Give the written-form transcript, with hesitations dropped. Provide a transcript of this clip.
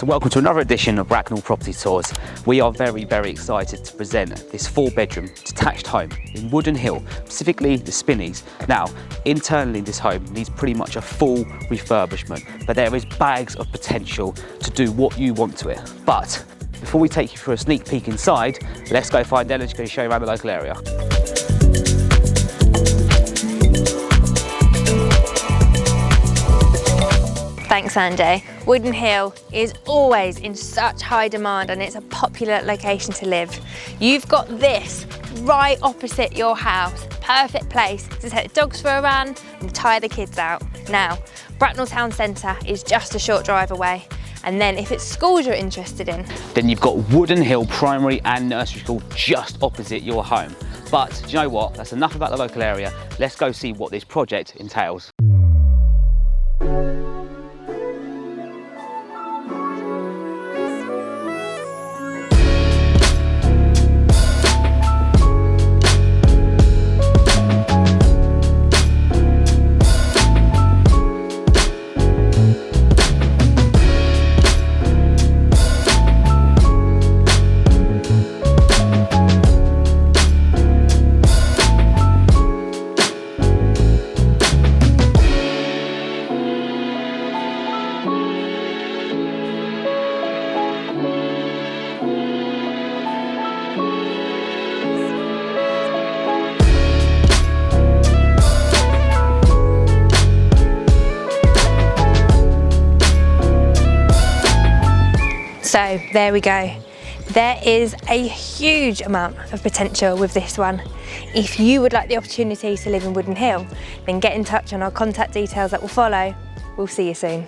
So welcome to another edition of Bracknell Property Tours. We are very excited to present this 4-bedroom detached home in Wooden Hill, specifically the Spinis. Now, internally this home needs pretty much a full refurbishment, but there is bags of potential to do what you want to it. But before we take you through a sneak peek inside, let's go find Ellen. She's going to show you around the local area. Thanks, Sanjay. Wooden Hill is always in such high demand and it's a popular location to live. You've got this right opposite your house. Perfect place to take the dogs for a run and tire the kids out. Now, Bracknell Town Centre is just a short drive away. And then if it's schools you're interested in, then you've got Wooden Hill Primary and Nursery School just opposite your home. But do you know what? That's enough about the local area. Let's go see what this project entails. So there we go. There is a huge amount of potential with this one. If you would like the opportunity to live in Wooden Hill, then get in touch on our contact details that will follow. We'll see you soon.